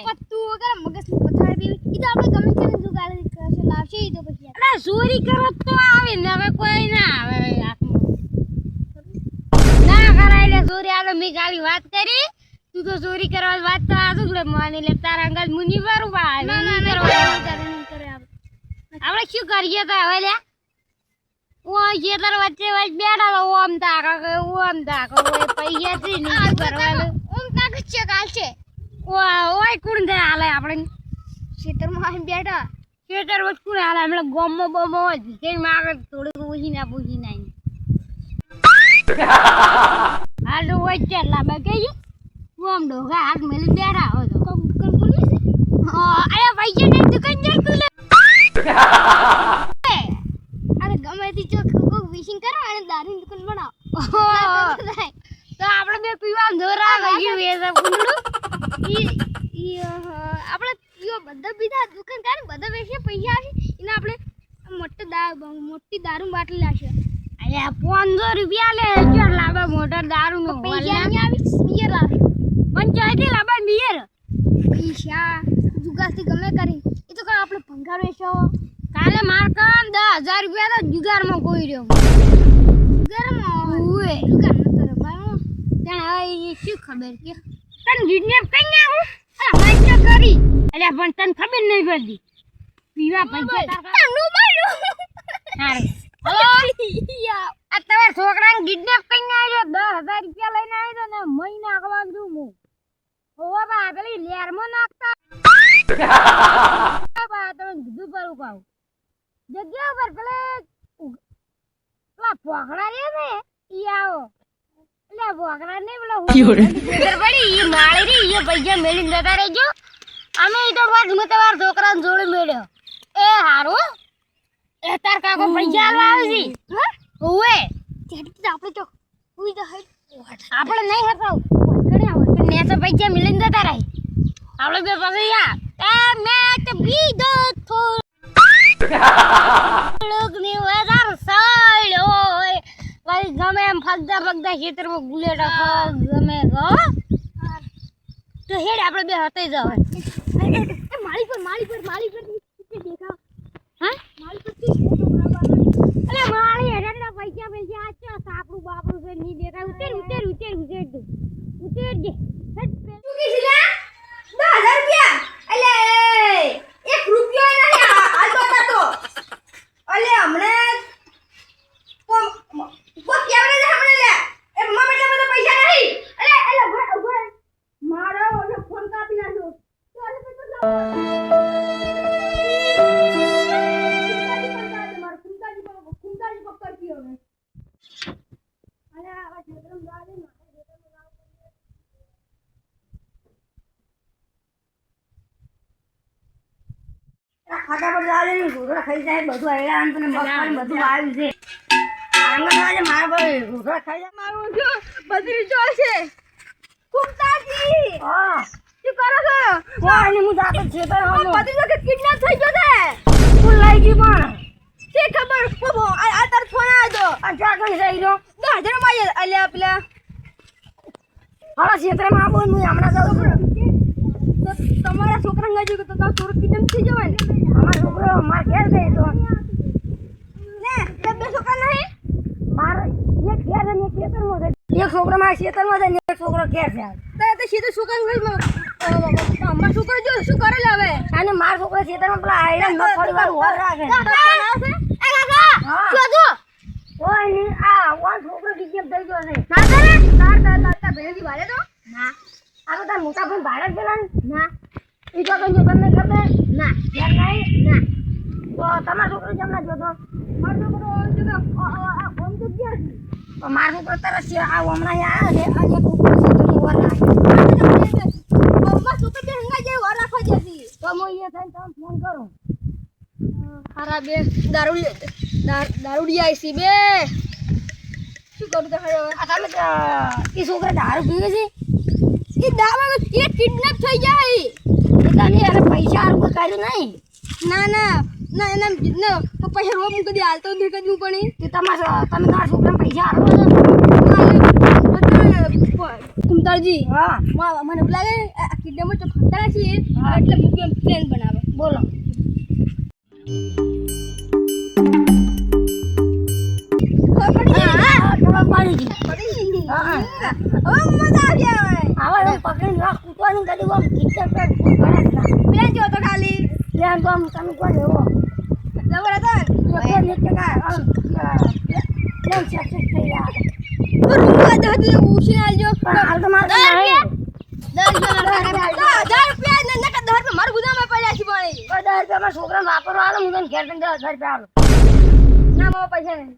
પત્તું વગર મગજનું પથારી દેવી ઈ તો આપણે ગમે તેને જુગાડ કરશે લાવશે ઈ તો પછી અરે ચોરી કરો તો આવે ને હવે કોઈ ના આવે ના કરાય લે ચોરી આલો મી ખાલી વાત કરી તું તો ચોરી કરવા વાત તો આજુ લે માની લે તારા અંગલ મુની વારું બા ના ના ના કરે આપણે શું કરીએ તો હવે લે ઓ ખેતર વચ્ચે બેઠા તો ઓમ તાકો ઓય પૈયા થી ની કરવાનું ઓમ તાક છે કાલ છે ઓય કોણ દે હાલે આપણે ખેતરમાં આવીને બેઠા ખેતર વચ્ચે કોણ હાલે આપણે ગોમો બોમો કે માગે થોડું પૂછી ના હાલ તો વચ્ચે લાબા કે ઓમ ડોગા હાથ મેલી બેઠા હો તો દુકાન ખોલી છે અરે પૈસા ને દુકાન જર તું લે અરે ગમે તી જો કોક વિશિંગ કરો અને દારૂની દુકાન બનાવો તો આપણે બે પીવા જોરા ગયું એ सब કુંડું ઈ આપણે પીવા બધા બીજા દુકાન કરે બધા વેચે પૈસા આવશે એને આપણે મોટી દારૂ બાટલી લાવશે અરે 500 રૂપિયા લે ચાર લાબા મોટર દારૂ નો પૈસા નહીં આવી બિયર લાવે પંચાયતી લાબા બિયર પૈસા જુગારથી ગમે કરી એ તો કા આપણે ભંગાર વેચો કાલે માર કામ 10000 રૂપિયા તો જુગારમાં કોઈ રહ્યો જુગારમાં ઓએ જુગાર નતો ભાઈ ત્યાં હવે શું ખબર કે તને કિડનેપ કરી નાખું અરે મસ્ત કરી અરે પણ તને ખબર નહીં પડતી પીવા પૈસા તાર નો માર્યો હારે હલો આ તમારા છોકરાને કિડનેપ કરીને આવ્યો 10000 રૂપિયા લઈને આવ્યો ને મહિના આગળ છું હું ઓવા બા પેલી લેરમાં નાખતા બા તમે કીધું પર ઉપાવ જગ્યા ઉપર પેલા પોખડા રે ને ઈ આવો એટલે પોખડા ને પેલા ખબર પડી ઈ માળી રી ઈ પૈસા મેલીને જતા રહેજો અમે ઈ તો વાત મેં તમારા છોકરાને જોડે મેળ્યો એ હારું એ તાર કાકો પૈસા આલવા આવી છે ઓએ તેથી આપણે તો ઉઈ તો હઈ આપણે નહીં હટાવ કડે આવો ને તો પૈસા મિલીને જતા રહી આપણે બે પછી યા એ મેં તો બીજો થો લોકની વધાર સાળ્યો હોય ભાઈ ગમે એમ ફગદા ખેતરમાં ગુલેટ ગમે ગો તો હેડ આપણે બે હતે જાવ એ માળી પર દેખાવ હા માળી પર અલે માળી હેડના પૈસા આચો સાપડું બાપડું કે ની દેખાય ઉતર તું ઉતર જે હેડ તું કીધલા 10000 રૂપિયા અલે 1 રૂપિયો નહીં હાલતો તો અલે હમણે કો કેવડે છે હમણે લે એ મમ્મી એટલે બધા પૈસા નહીં અલે ઉભો મારો ઓલો ફોન કાપી નાખ્યો તો અલે ખાતા પર જાલે ને ઘોડા ખાઈ જાય બધું આયલા અને તને મગફળી બધું આવ્યું છે આંગણવાડી મારા ભાઈ ઘોડા ખાઈ જાય મારું જો બદરી જો છે કુમતાજી હા શું કરો છો કોઈ નહીં હું જાતો છે તો બદરી જો કે કિડનેપ થઈ ગયો છે ફૂલ લઈ ગઈ પણ કે ખબર કોબો આ તાર ફોન આવ્યો આ જા કઈ જઈ રહ્યો 10000 માં અલ્યા પેલા હાલા ક્ષેત્રમાં આવો હું હમણાં જાઉં છું તો તમારા છોકરા ગઈ તો તારો છોકરો કિડનેપ થઈ જવાય ને અમારો છોકરો માર ઘેર ગઈ તો ને બે છોકરા નહીં માર એક ઘેર અને એક ખેતરમાં છે એક છોકરો મારા ખેતરમાં છે ને એક છોકરો ઘેર છે તો સીધું છોકરા અમારો છોકરો જો શું કરે લે હવે અને મારો છોકરો ખેતરમાં પેલા આયડા ન થોડી વાર હોર રાખે એ કાકા શું જો કોઈ નહીં આ વન છોકરો કિડનેપ થઈ ગયો છે ના કરે તાર ભેજી વાલે તો ના આ તો તાર મોટા ભાઈ ભાડે પેલા ના ઈ તો કઈ તમને ખબર ના ઘેર નહીં ના તો તમારો છોકરો જમણા જોતો મારો છોકરો ઓમ તો ગયા તો મારો છોકરો તરસ આ હમણાં આવ્યો છે અને એક ઉપર છે તો વર રાખે મમ્મા છોકરો જે હંગા જે વર રાખવા જતી તો હું એ થઈને તમને ફોન કરું હારા બે દારૂડી આવી છે બે શું કરું તો હવે આ તમે એ છોકરા દારૂ પીવે છે એ દાવા એ કિડનેપ થઈ જાય તને અરે પૈસા આરું કર્યું નહીં ના એના તો પૈસા રોમ કદી હાલતો નહીં કદી પણ તમે તમારા છોકરાને પૈસા આરો કુમતાળજી હા મને એવું લાગે આ કિડનેમાં તો ખંતાળા છે હા. એટલે મૂકી એમ પ્લેન બનાવે બોલો ખબર પડી ગઈ હા હવે મજા આવી આવે હવે એમ પકડીને રાખ કૂટવાની કદી આમ કિચન પર પડે જ ના પ્લેન જો તો ખાલી પ્લાન તો આમ તમે કોણ એવો જબર હતા એટલે નીકળતા આમ પ્લેન સક્સેસ થઈ ગયા તો રૂમમાં દહદી ઉછીને આલજો પણ હાલ તો મારે દસ નહીં. રૂપિયા ને નકા 10 રૂપિયા મારું ગુદામાં પડ્યા છે પણ કોઈ 10 રૂપિયામાં છોકરાને વાપરવા આલો હું તને ઘેર તને 10 રૂપિયા આલો ના મારા પૈસા નહીં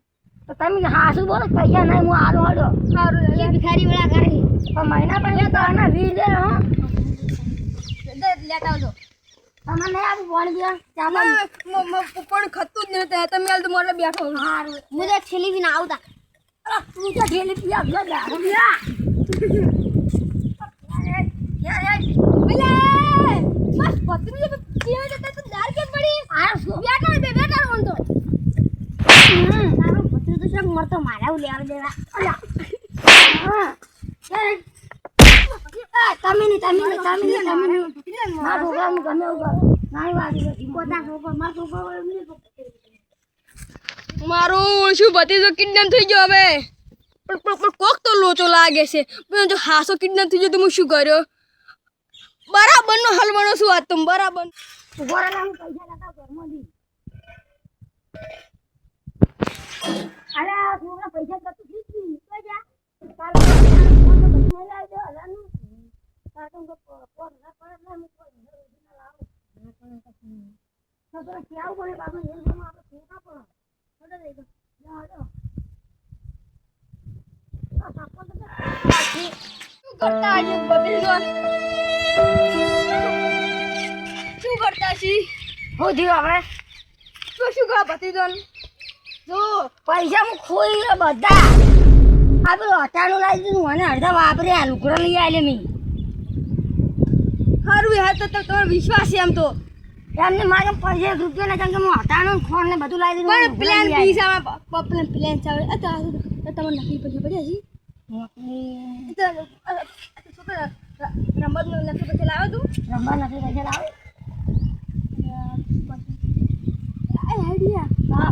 તો તમે હાસુ બોલો કે પૈસા નહીં હું આલો હડો સારું એ ભિખારી વાળા કરી પણ મહિના પછી તો આના 20 લે હો લેતા આવજો તમે નહીં આપી ભણ ગયા ચાલો પણ ખતું જ નહીં તમે હાલ તો મોરે બેઠો હારું મુજે છેલી બી ના આવતા અરે તું તો ઢેલી પીયા ગયો દારૂ પીયા યાર બસ પત્રી જે પીવા જતા તો દાર કે પડી આ શું બેટા ઓન તો તારો પત્રી તો શક મરતો મારા લેવા દેવા અલા હા તમે નહીં મારા છોકરાનું ગમે એવું કરો નાઈ વાગી ગઈ પોતા છોકરો મારા છોકરો એમ નહીં મારું શું ભતીજો કિડનેપ થઈ ગયો હવે પણ કોક તો લોચો લાગે છે પણ જો હાસો કિડનેપ થઈ ગયો તો હું શું કર્યો બરાબરનો હલવાનો શું વાત તમે બરાબર ગોરાના હું પૈસા લાતા ઘરમાં દી અરે આ છોકરા પૈસા કરતું ખીચી તો જા તારો ફોન તો પછી લઈ આવજો હલાનું તારું તો ફોન ના પડે ના મૂકો ના લાવો છોકરા ક્યાં બોલે બાબુ એ હું આપણે છોકરા પણ છોડો દે દો જા દો આ સાપો તો શું કરતા આજે ભતીજો શું કરતા છી હું થયું આપણે તો શું કહો ભતીજો જો પૈસા હું ખોઈ ગયો બધા આ પેલું અટાણું લાવી દીધું મને અડધા વાપરે લુગડો લઈ આવેલે મેં સારું યાર તો તમારો વિશ્વાસ છે એમ તો એમને મારે પૈસા 1 રૂપિયા ના કેમ કે હું અટાણું ખોણ ને બધું લાવી દીધું પણ પ્લાન પીસામાં પપ્પને પ્લાન ચાલે તમારે નકલી પૈસા પડ્યા છે છોકરા રમતનો નકલી પૈસા લાવ્યો તું રમવા નથી પૈસા લાવે આઈડિયા હા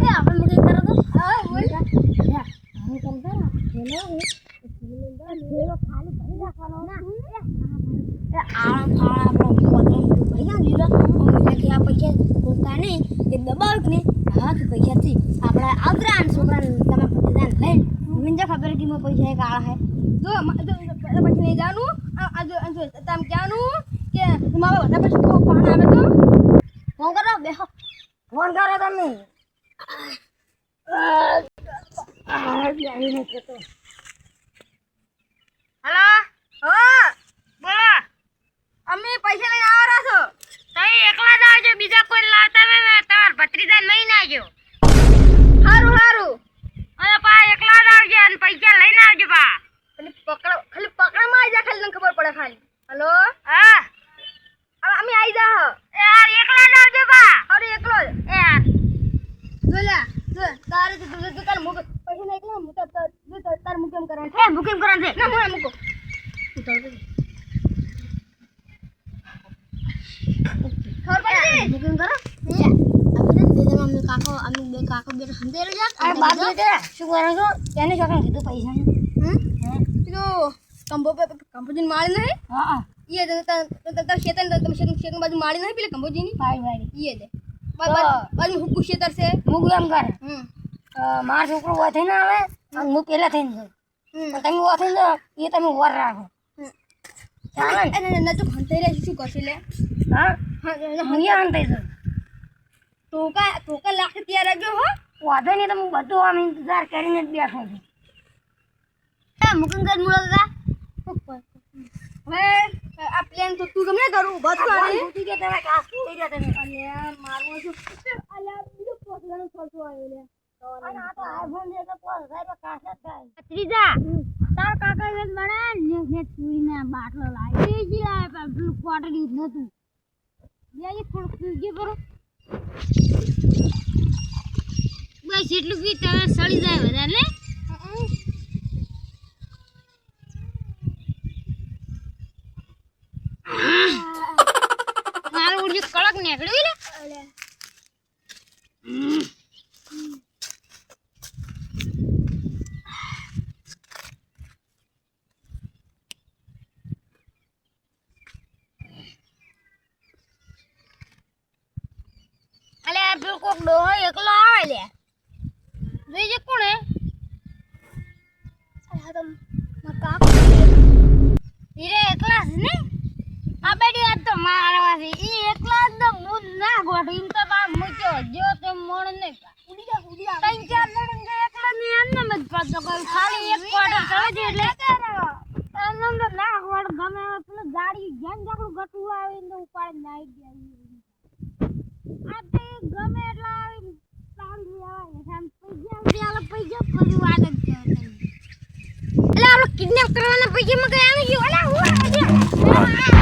એ આપણે મુકે કરો તો હા બોલ હું કરતા ના થેલો ખાલી ભરી રાખવાનો ના આપણો પૈસા લીધો કે આ પૈસા બોલતા નહીં કે દબાવ ને હા કે પૈસાથી આપણે આવતરા છોકરાને તમે પૈસા લઈ મને ખબર કે મેં પૈસા કાળા હે જો પછી નહીં જાનું આ તમે કહેવાનું કે મારા બધા પછી ફોન આવે તો ફોન કરો બેહો ફોન કરો તમે હેલો હા બોલો અમે પૈસા લઈને આવરા છો તઈ એકલા જ આવજો બીજા કોઈ લાવતા ને તમાર ભત્રીજા નહીં નાજો હારું હારું અને પા એકલા જ આવજો અને પૈસા લઈને આવજો પા ખાલી પકડમાં આવી જા ખાલી તને ખબર પડે ખાલી હેલો હા અમે આવી જા યાર એકલા જ આવજો પા અરે એકલો જ યાર જોલા જો તારે તો તાર મુક પૈસા નહીં એકલો મુક તાર મુકેમ કરવાનું એ બુકિંગ કરવાનું છે ના હું મૂકો ખબર પડી બુકિંગ કરો આ બાપ બેટે શું કરો છો એને છોકરાને કીધું પૈસા ને કંપોજીની માળી નહીં હા ઈએ દે તાર શેતન શેતન બાજુ માળી નહીં પેલે કંપોજીની ભાઈ ઈએ દે બાજુ હુકુ શેતર છે હું એમ કરે મારો છોકરો ઓ થઈને આવે અને હું પેલા થઈને જાઉં તમે ઓ થઈને જાઓ એ તમે ઓર રાખો ચાલે ને? અને નતું ખંતાઈ રહે શું કરશે લે હા હું યાર થઈ જાઉં ટોકા લાખ તૈયાર રાખજો હો વાંધો નહીં તો હું બધું આમ ઇંતજાર કરીને જ બેઠો છું મુકન કર મુળા હવે આ પ્લાન તો તું ગમે કરું બસ ભગવાન પૂછી કે તમે કાસ થઈ ગયા તમે અલ્યા મારવો છું અલ્યા બીજો પોસવાનો ખર્ચો આવ્યો લે અને આ તો આઈફોન દે તો પોસ થાય તો કાસ જ થાય ભત્રીજા તાર કાકા વેત બને ને ચૂરીને બાટલો લાવી એ જી લાવે પેલું ક્વાર્ટર યુઝ નતું લે થોડું પીજે કરો બસ એટલું પી તમે સળી જાય વધારે લે કાક નીકળ્યું લે અલે આ પેલો કોક ડોહો એકલો આવે લે જોઈજે કોણ હે આ તો કાક હીરે એકલા છે ને આ બેડી આ તો મારવાથી ઈ એકલા જ મું ના ગોઠ ઈમ તો બા મૂચો જો તે મોણ ને ઉડી જા ત્રણ ચાર લડન જે એકલા ની આમને મત પાડતો કોઈ ખાલી એક ક્વાર્ટર કરે છે એટલે આનંદ ના ગોઠ ગમે પેલું ગાડી જેમ જાકડું ગટું આવે ને ઉપાડ નાઈ ગયા આ તે ગમે એટલા આવી તાળી આવે સામ પૈસા ફરી વાત જ છે એટલે આપણે કિડનેપ કરવાના પૈસા માં ગયા ને અલા હું